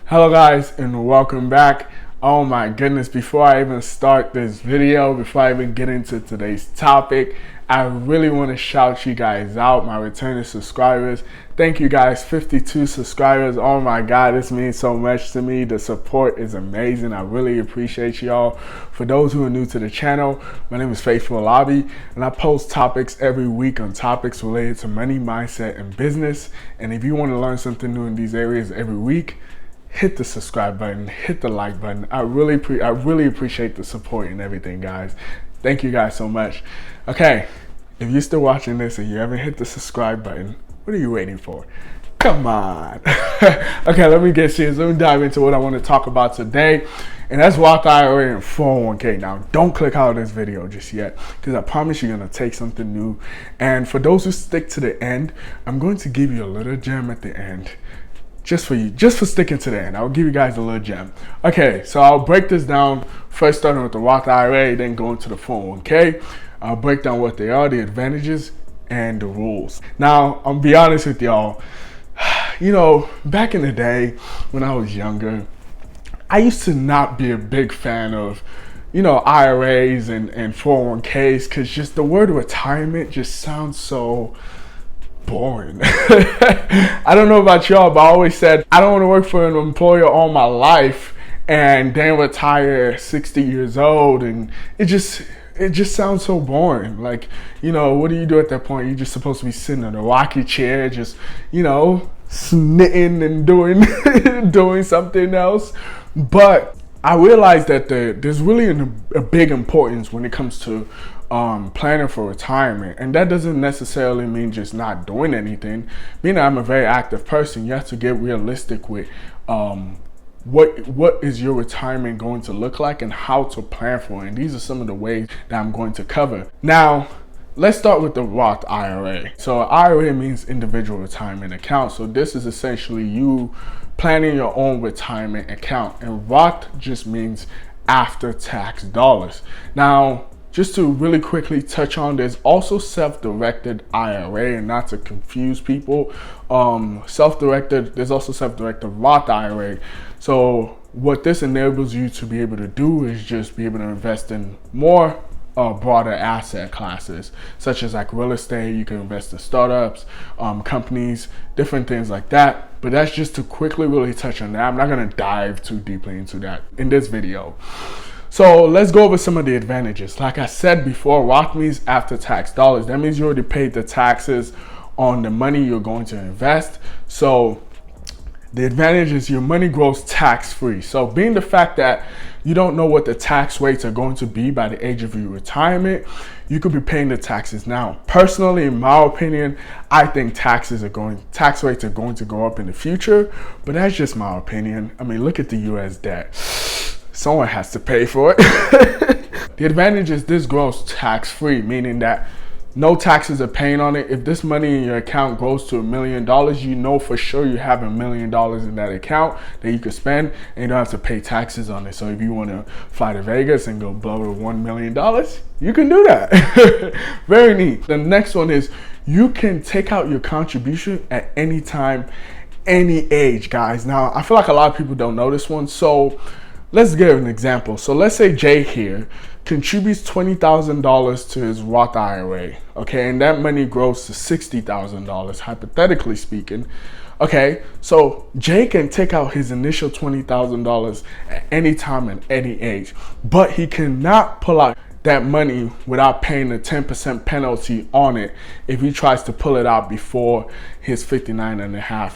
Hello guys and welcome back. Oh my goodness, before I even start this video, before I even get into today's topic, I really want to shout you guys out, my returning subscribers. Thank you guys, 52 subscribers. Oh my god, this means so much to me. The support is amazing. I really appreciate y'all. For those who are new to the channel, my name is Faithful Lobby and I post topics every week on topics related to money, mindset, and business. And if you want to learn something new in these areas every week, hit the subscribe button, hit the like button. I really appreciate the support and everything, guys. Thank you guys so much. Okay, if you're still watching this and you haven't hit the subscribe button, what are you waiting for? Come on. Okay, let me get serious. Let me dive into what I want to talk about today. And that's Roth IRA and 401k. Now, don't click out of this video just yet, because I promise you're going to take something new. And for those who stick to the end, I'm going to give you a little gem at the end. Just for you, just for sticking to the end. I'll give you guys a little gem. Okay, so I'll break this down, first starting with the Roth IRA, then going to the 401k. I'll break down what they are, the advantages, and the rules. Now, I'll be honest with y'all. You know, back in the day when I was younger, I used to not be a big fan of, you know, IRAs and 401ks, because just the word retirement just sounds so boring. I don't know about y'all, but I always said I don't want to work for an employer all my life and then retire at 60 years old, and it just sounds so boring. Like, you know, what do you do at that point? You're just supposed to be sitting in a rocking chair, just, you know, snitting and doing something else. But I realized that there's really a big importance when it comes to planning for retirement, and that doesn't necessarily mean just not doing anything. Being that I'm a very active person, you have to get realistic with what is your retirement going to look like and how to plan for it. And these are some of the ways that I'm going to cover. Now, let's start with the Roth IRA. So IRA means individual retirement account. So this is essentially you planning your own retirement account, and Roth just means after tax dollars. Now, just to really quickly touch on, there's also self-directed IRA, and not to confuse people. There's also self-directed Roth IRA. So what this enables you to be able to do is just be able to invest in more broader asset classes, such as like real estate. You can invest in startups, companies, different things like that. But that's just to quickly really touch on that. I'm not going to dive too deeply into that in this video. So let's go over some of the advantages. Like I said before, Roth means after tax dollars. That means you already paid the taxes on the money you're going to invest. So the advantage is your money grows tax-free. So being the fact that you don't know what the tax rates are going to be by the age of your retirement, you could be paying the taxes now. Personally, in my opinion, I think tax rates are going to go up in the future, but that's just my opinion. I mean, look at the US debt. Someone has to pay for it. The advantage is this grows tax-free, meaning that no taxes are paying on it. If this money in your account grows to $1 million, you know for sure you have $1 million in that account that you could spend, and you don't have to pay taxes on it. So if you want to fly to Vegas and go blow the $1 million, you can do that. Very neat. The next one is you can take out your contribution at any time, any age, guys. Now, I feel like a lot of people don't know this one. So let's give an example. So let's say Jay here contributes $20,000 to his Roth IRA, okay, and that money grows to $60,000, hypothetically speaking. Okay, so Jay can take out his initial $20,000 at any time and any age, but he cannot pull out that money without paying a 10% penalty on it if he tries to pull it out before his 59.5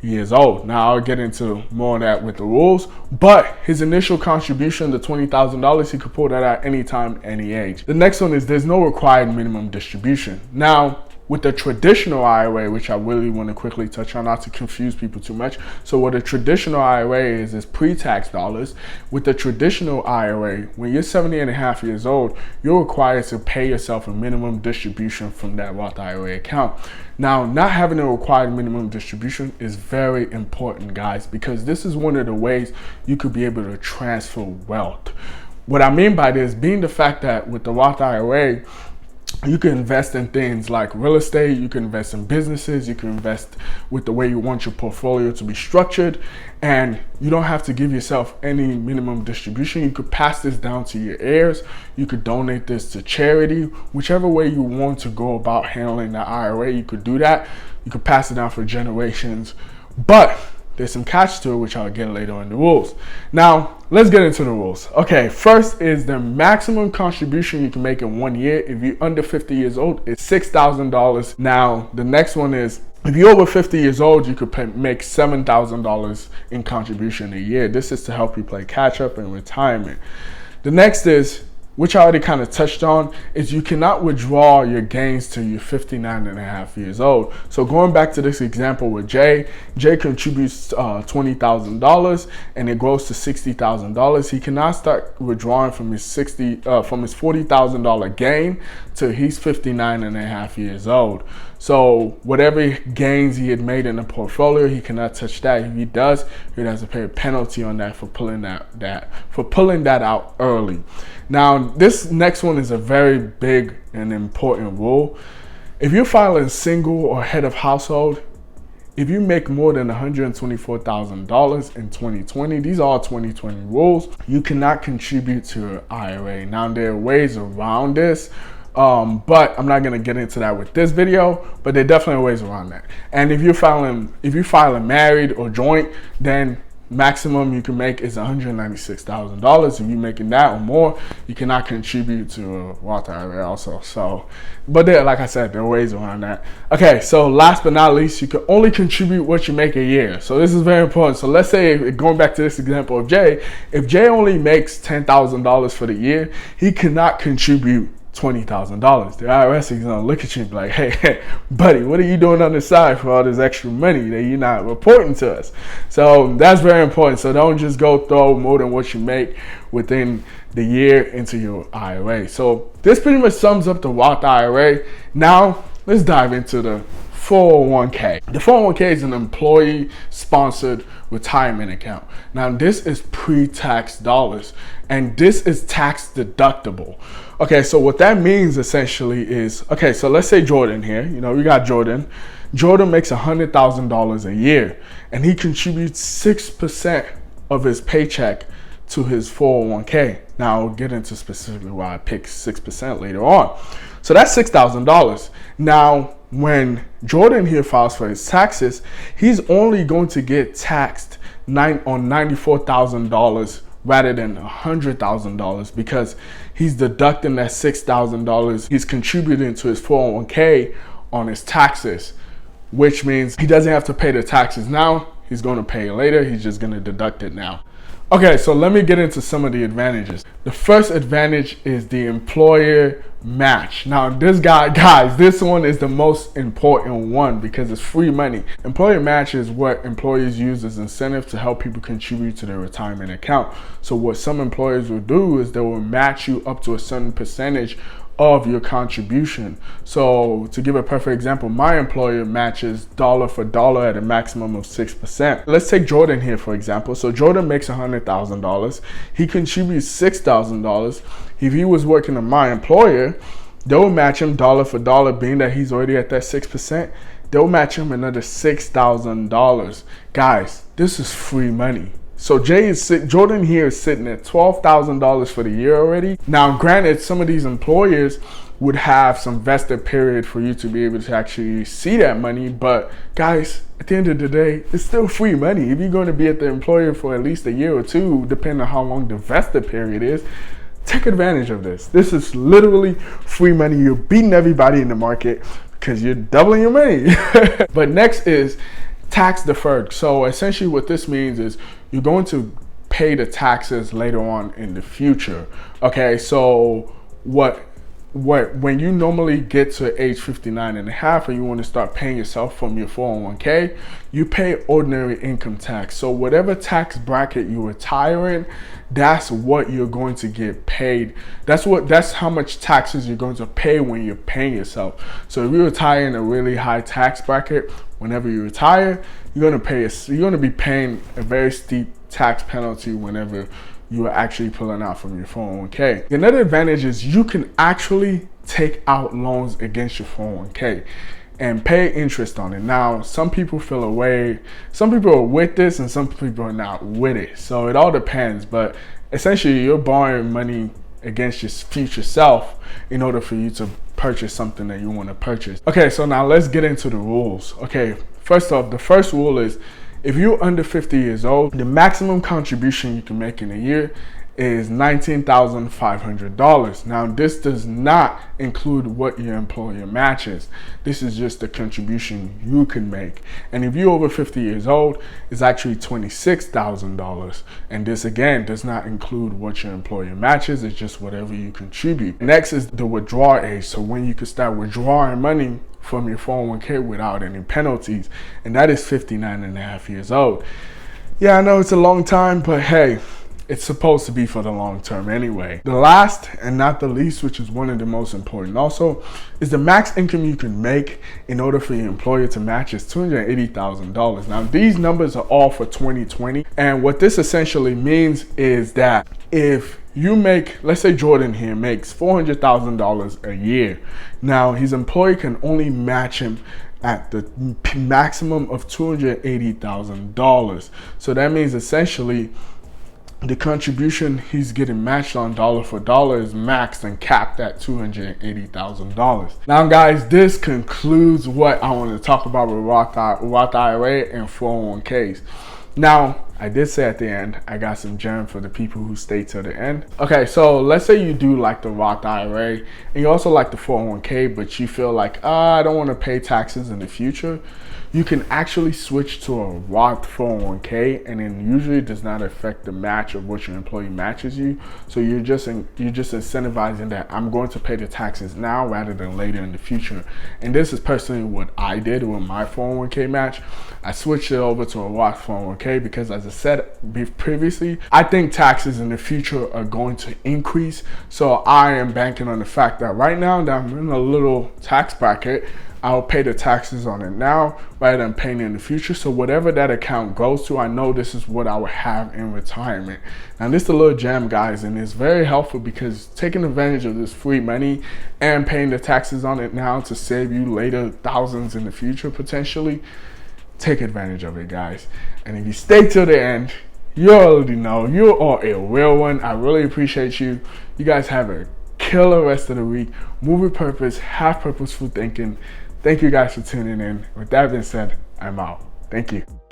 years old. Now I'll get into more of that with the rules, but his initial contribution, the $20,000, he could pull that out anytime, any age. The next one is there's no required minimum distribution. Now, with the traditional IRA, which I really want to quickly touch on, not to confuse people too much. So what a traditional IRA is pre-tax dollars. With the traditional IRA, when you're 70.5 years old, you're required to pay yourself a minimum distribution from that Roth IRA account. Now, not having a required minimum distribution is very important, guys, because this is one of the ways you could be able to transfer wealth. What I mean by this being the fact that with the Roth IRA, You can invest in things like real estate, you can invest in businesses, you can invest with the way you want your portfolio to be structured, and you don't have to give yourself any minimum distribution. You could pass this down to your heirs, you could donate this to charity, whichever way you want to go about handling the IRA, you could do that. You could pass it down for generations, but there's some catch to it, which I'll get later in the rules. Now, let's get into the rules. Okay, first is the maximum contribution you can make in 1 year. If you're under 50 years old, it's $6,000. Now, the next one is, if you're over 50 years old, you could make $7,000 in contribution a year. This is to help you play catch up in retirement. The next is, which I already kind of touched on, is you cannot withdraw your gains till you're 59 and a half years old. So going back to this example with Jay contributes $20,000 and it grows to $60,000. He cannot start withdrawing from his $40,000 gain till he's 59 and a half years old. So whatever gains he had made in the portfolio, he cannot touch that. If he does, he has to pay a penalty on that for pulling that out early. Now, this next one is a very big and important rule. If you're filing single or head of household, if you make more than $124,000 in 2020, these are all 2020 rules, you cannot contribute to your IRA. Now, there are ways around this, but I'm not gonna get into that with this video, but there are definitely ways around that. And if you're filing married or joint, then maximum you can make is $196,000. If you're making that or more, you cannot contribute to a Roth IRA also. So, but there, like I said, there are ways around that. Okay, so last but not least, you can only contribute what you make a year. So this is very important. So let's say, going back to this example of Jay, if Jay only makes $10,000 for the year, he cannot contribute $20,000. The IRS is gonna look at you and be like, hey, buddy, what are you doing on the side for all this extra money that you're not reporting to us? So that's very important. So don't just go throw more than what you make within the year into your IRA. So this pretty much sums up the Roth IRA. Now let's dive into the 401k. The 401k is an employee sponsored retirement account. Now this is pre-tax dollars and this is tax deductible. Okay, so what that means essentially is, okay, so let's say Jordan here, we got Jordan. Jordan makes $100,000 a year and he contributes 6% of his paycheck to his 401k. Now I'll get into specifically why I picked 6% later on. So that's $6,000. Now, when Jordan here files for his taxes, he's only going to get taxed on $94,000 rather than $100,000 because he's deducting that $6,000 he's contributing to his 401k on his taxes, which means he doesn't have to pay the taxes now. He's going to pay it later. He's just going to deduct it now. Okay, so let me get into some of the advantages. The first advantage is the employer match. Now this one is the most important one because it's free money. Employer match is what employers use as incentive to help people contribute to their retirement account. So what some employers will do is they will match you up to a certain percentage of your contribution. So to give a perfect example, my employer matches dollar for dollar at a maximum of 6%. Let's take Jordan here for example. So Jordan makes $100,000. He contributes $6,000. If he was working at my employer, they'll match him dollar for dollar, being that he's already at that 6%. They'll match him another $6,000. Guys, this is free money. So Jordan here is sitting at $12,000 for the year already. Now, granted, some of these employers would have some vested period for you to be able to actually see that money. But guys, at the end of the day, it's still free money. If you're going to be at the employer for at least a year or two, depending on how long the vested period is, take advantage of this. This is literally free money. You're beating everybody in the market because you're doubling your money. But next is tax deferred. So essentially what this means is you're going to pay the taxes later on in the future. Okay, so when you normally get to age 59 and a half and you want to start paying yourself from your 401k, you pay ordinary income tax. So whatever tax bracket you retire in, that's what you're going to get paid. That's how much taxes you're going to pay when you're paying yourself. So if you retire in a really high tax bracket, whenever you retire, you're going to be paying a very steep tax penalty whenever you are actually pulling out from your 401k. Another advantage is you can actually take out loans against your 401k and pay interest on it. Now, some people feel away, some people are with this and some people are not with it. So it all depends, but essentially you're borrowing money against your future self in order for you to purchase something that you want to purchase. Okay, so now let's get into the rules. Okay, first off, the first rule is if you're under 50 years old, the maximum contribution you can make in a year is $19,500. Now, this does not include what your employer matches. This is just the contribution you can make. And if you're over 50 years old, it's actually $26,000. And this again does not include what your employer matches. It's just whatever you contribute. Next is the withdrawal age. So when you can start withdrawing money from your 401k without any penalties. And that is 59 and a half years old. Yeah, I know it's a long time, but hey, it's supposed to be for the long term anyway. The last and not the least, which is one of the most important also, is the max income you can make in order for your employer to match is $280,000. Now, these numbers are all for 2020. And what this essentially means is that if you make, let's say Jordan here makes $400,000 a year. Now, his employer can only match him at the maximum of $280,000. So that means essentially the contribution he's getting matched on dollar for dollar is maxed and capped at $280,000. Now, guys, this concludes what I want to talk about with Roth IRA and 401ks. Now, I did say at the end, I got some gems for the people who stay till the end. Okay, so let's say you do like the Roth IRA and you also like the 401k, but you feel like, I don't want to pay taxes in the future. You can actually switch to a Roth 401k, and then usually it does not affect the match of what your employee matches you. So you're just incentivizing that I'm going to pay the taxes now rather than later in the future. And this is personally what I did with my 401k match. I switched it over to a Roth 401k because, as I said previously, I think taxes in the future are going to increase. So I am banking on the fact that right now that I'm in a little tax bracket, I'll pay the taxes on it now rather than paying in the future. So whatever that account goes to, I know this is what I will have in retirement. Now, this is a little gem, guys, and it's very helpful because taking advantage of this free money and paying the taxes on it now to save you later thousands in the future potentially, take advantage of it, guys. And if you stay till the end, you already know you are a real one. I really appreciate you. You guys have a killer rest of the week. Move with purpose, have purposeful thinking. Thank you guys for tuning in. With that being said, I'm out. Thank you.